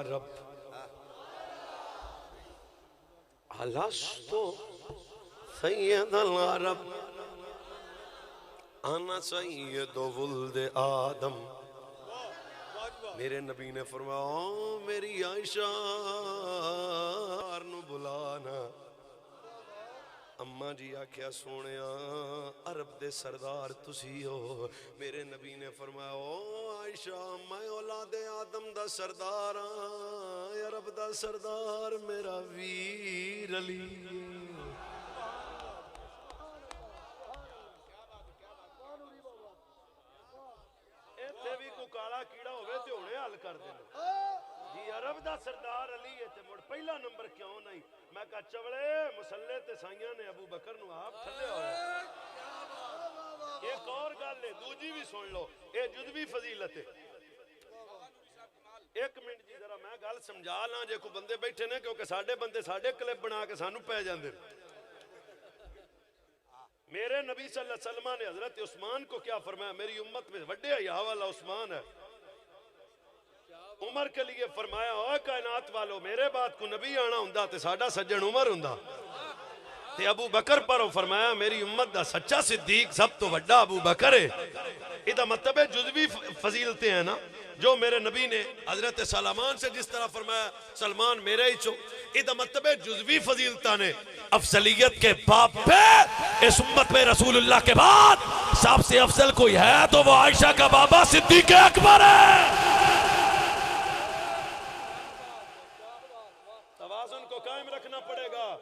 رب الستو سید العرب انا سید ولد آدم. میرے نبی نے فرمایا میری عائشہ نو بلانا. اماں جی آکھیا سونیا عرب دے سردار تسی ہو. میرے نبی نے فرمایا او عائشہ میں اولاد آدم دا سردار ہاں، عرب دا سردار میرا ویر علی. ایتھے بھی کو کالا کیڑا ہوئے تے ہونے حل کر دینا جی عرب دا سردار علی ہے تے مڑ پہلا نمبر کیوں نہیں. میں کہا چوڑے مسلح تے سائیاں نے ابو بکر نو آپ تھلے ہوئے. ایک اور گل ہے دوجی بھی سن لو اے جدوی فضیلت ہے. ایک منٹ جی ذرا میں گل سمجھا لاں جے کو بندے بیٹھے نے کیونکہ ساڈے بندے ساڈے کلپ بنا کے سانو پے جاندے. میرے نبی صلی اللہ علیہ وسلم نے حضرت عثمان کو کیا فرمایا؟ میری امت میں وڈے حیا والا عثمان ہے. عمر کے لیے فرمایا اوہ کائنات والو میرے بعد کو نبی آنا ہوندا تے ساڈا سجن عمر ہوندا. تے ابو بکر پر فرمایا میری امت دا سچا صدیق سب تو وڈا ابو بکر ہے. یہ مطلب ہے جزوی فضیلتیں ہیں نا جو میرے نبی نے حضرت سلمان سے جس طرح فرمایا سلمان میرے ہی چو. یہ مطلب ہے جزوی فضیلتہ نے افضلیت کے باپ پہ اس امت میں رسول اللہ کے بعد سب سے افضل کوئی ہے تو وہ عائشہ کا بابا صدیق اکبر ہے. توازن کو قائم رکھنا پڑے گا.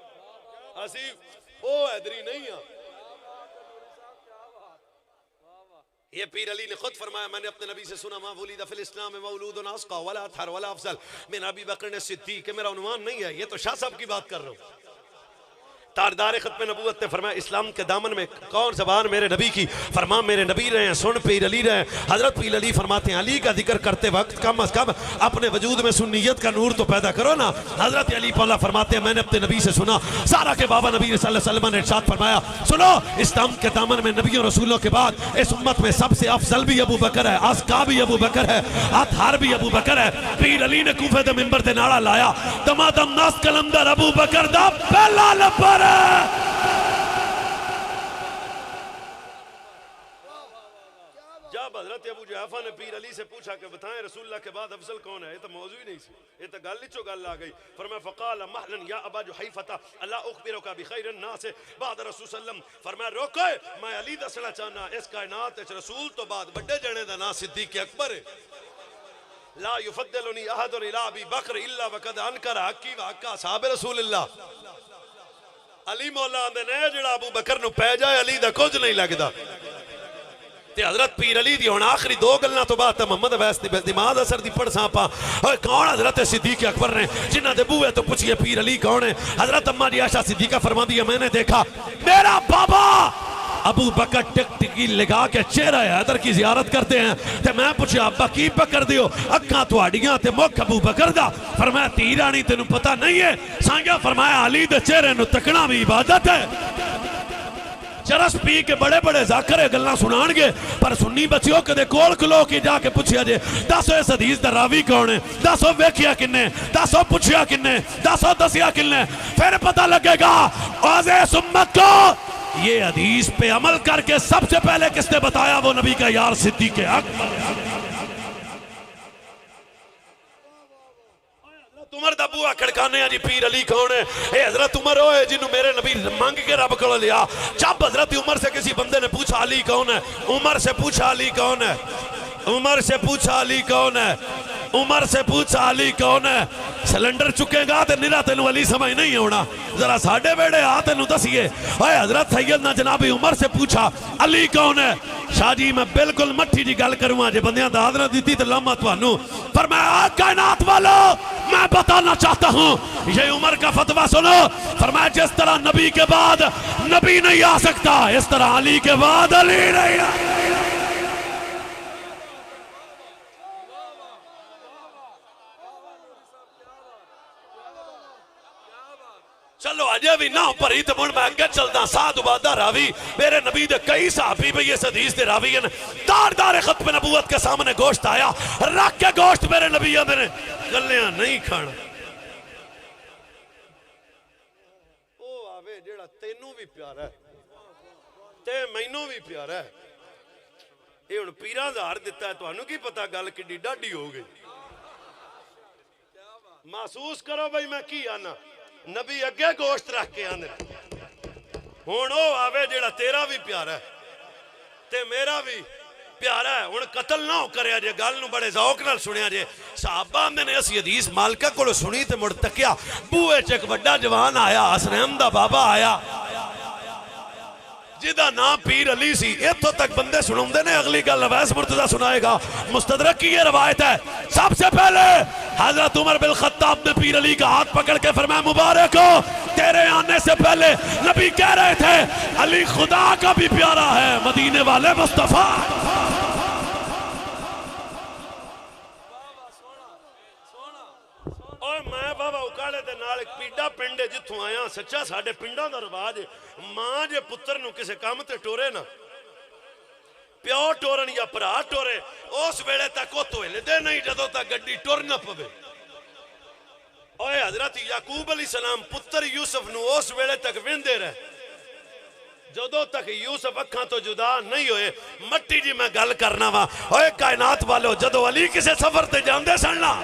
حسیف او حیدری نہیں ہے. یہ پیر علی نے خود فرمایا میں نے اپنے نبی سے سنا ما ولید فی الاسلام مولود اسقى ولا اطهر ولا افضل من ابی بکر صدیق. میرا عنوان نہیں ہے یہ تو شاہ صاحب کی بات کر رہا ہوں. تاردار ختم نبوت نے فرمایا اسلام کے دامن میں کون زبان میرے نبی کی؟ فرما میرے نبی رہے ہیں سن پیر علی رہے ہیں. حضرت پیر علی فرماتے ہیں علی کا ذکر کرتے وقت کم از کم اپنے وجود میں سنیت کا نور تو پیدا کرو نا. حضرت علی پولا فرماتے ہیں میں نے اپنے نبی سے سنا سارا کے بابا نبی صلی اللہ علیہ وسلم نے ارشاد فرمایا سنو اسلام کے دامن میں نبیوں رسولوں کے بعد اس امت میں سب سے افضل بھی ابو بکر ہے، اسقا بھی ابو بکر ہے، اطہر بھی ابو بکر ہے. پیر علی نے کوفے دے منبر تے نعرہ لایا دمادم ناس کلندر ابو بکر دا پہلا نمبر. جب حضرت ابو جعفر نے پیر علی سے پوچھا کہ بتائیں رسول اللہ کے بعد افضل کون ہے؟ یہ تو موضوع ہی نہیں سی، یہ تو گل ہی چو گل آ گئی. فرمایا فقال مہلا یا ابا جحیفہ الا اخبرک بخیر الناس بعد رسول صلی اللہ علیہ وسلم. فرمایا روکو میں علی دسنا چاہنا اس کائنات وچ رسول تو بعد بڑے جنے دا نام صدیق اکبر ہے. لا یفضلنی احد الی ابی بکر الا وقد انکر حقی وحق اصحاب رسول اللہ. علی مولا آندے نے جڑا ابو بکر نو پہ جائے علی دا کچھ نہیں لگدا. تے حضرت پیر علی دی ہن آخری دو گلاں تو بعد محمد ویس دی دماغ اثر دی پڑھ ساں پا کون حضرت صدیق اکبر نے جنہاں دے بوئے تو پوچھئے پیر علی کون ہے؟ حضرت اماں جی عائشہ صدیقہ فرماندی ہے میں نے دیکھا میرا بابا ابو بکر ٹک ٹکی لگا کے چہرہ حیدر کی زیارت کرتے ہیں. تے میں پوچھا ابا کی پکر دیو؟ اکھاں تواڈیاں تے مکھ ابو بکر دا. فرمایا تیرانی تینوں پتہ نہیں ہے؟ سانگیا فرمایا علی دے چہرے نو تکنا بھی عبادت ہے. چرس پی کے بڑے بڑے ذاکرے گلنا سنان گے پر سنی بچیوں کے دے کول کلو کی جا کے پوچھیا جے دسو اس حدیث دا راوی کون ہے؟ دسو ویکھیا کنے؟ دسو پوچھیا کنے؟ دسو دسیا کنے؟ پھر پتہ لگے گا آز اس امت کو یہ حدیث پہ عمل کر کے سب سے پہلے کس نے بتایا وہ نبی کا یار صدیق اکبر. عمر دا بوا کھڑکانے ہیں جی پیر علی کون ہے؟ اے حضرت عمر ہوئے جنہوں میرے نبی مانگ کے رب کو لیا. جب حضرت عمر سے کسی بندے نے پوچھا علی کون ہے؟ عمر سے پوچھا علی کون ہے؟ عمر سے پوچھا علی کون ہے؟ عمر سے پوچھا علی کون ہے؟ سلنڈر چکے گا تے نرا تینو علی سمجھ نہیں ہونا ذرا ساڑھے بیڑے آتے نو دسیے. اے حضرت سیدنا جناب عمر سے پوچھا علی کون ہے؟ شاہ جی میں بالکل مٹھی جی گل کروں جے بندیاں دا حضرت دیتی تے لمحہ توانو. فرمایا کائنات والو میں بتانا چاہتا ہوں یہ عمر کا فتویٰ سنو. فرمایا جس طرح نبی کے بعد نبی نہیں آ سکتا اس طرح علی کے بعد علی نہیں آ سکتا. چلو اجے بھی نہ بھری تے مڑ میں اگے چلدا سعد عبادہ راوی میرے نبی دے کئی صحابی بھی اس حدیث دے راوی ہیں دار ختم نبوت کے سامنے گوشت آیا رکھ کے گوشت میرے نبی آدھے نے گلیاں نہیں کھانا او آوے جیڑا تینوں بھی پیارا ہے تے مینوں بھی پیارا ہے یہ ہن پیراں دا ہر دتا ہے تانوں کی پتہ گل کڈی ڈاڈی ہو گئی محسوس کرو بھائی میں کی آنا نبی اگے گوشت رکھ کے آنے ہن او آوے جیڑا تیرا بھی پیارا ہے تے میرا بھی پیارا ہے ہن قتل نہ ہو کریا جے گل نو بڑے ذوق نال سنیا جے صحابہ نے اسی حدیث مالکہ کولو سنی تے مڑ تکیا بوئے چ ایک بڑا جوان آیا حسنین دا بابا آیا جدہ نام پیر علی سی ایتھو تک بندے سنوندے نے اگلی گل اویس مرتضیٰ سنائے گا مستدرک کی یہ روایت ہے سب سے پہلے حضرت عمر بن خطاب نے پیر علی کا ہاتھ پکڑ کے فرمایا مبارک ہو تیرے آنے سے پہلے نبی کہہ رہے تھے علی خدا کا بھی پیارا ہے مدینے والے مصطفیٰ اور میں بابا اکاڑے دے نال ایک پیڈا پنڈے جتھوں آیا سچا ساڑھے پنڈاں دا رواج ماں جے پتر نو کسے کام تے ٹورے نا پیو ٹورن یا پرا ٹورے اس ویڑے تک وہ توئلے دے نہیں جدو تک گڈی ٹور نہ پوے اوے حضرت یعقوب علیہ السلام پتر یوسف نو اس ویڑے تک ویندے رہے جدو تک یوسف اکھاں تو جدا نہیں ہوئے مٹی جی میں گل کرنا وا اوے کائنات والو جدو علی کسے سفر تے جاندے سننا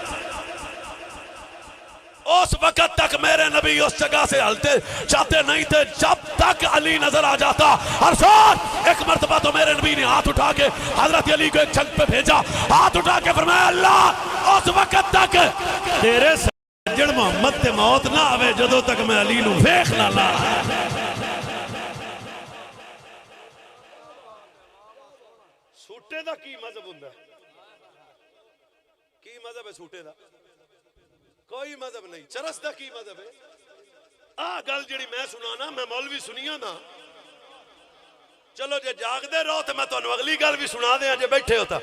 اس وقت تک میرے نبی اس جگہ سے ہلتے چاہتے نہیں تھے جب تک علی نظر آ جاتا اور ساتھ ایک مرتبہ تو میرے نبی نے ہاتھ اٹھا کے حضرت علی کو ایک جنگ پہ بھیجا ہاتھ اٹھا کے فرمایا اللہ اس وقت تک تیرے سجن محمد تے موت نہ آوے جدو تک میں علی نو ویکھ نہ لا سوٹے دا کی مذہب ہوندا کی مذہب ہے سوٹے دا کوئی مذہب نہیں چرس دا کی مذہب ہے گل جڑی میں سنانا میں مولوی سنیا نا چلو جے جاگ دے رہو تو میں تو اگلی گل بھی سنا دیا جے بیٹھے ہوتا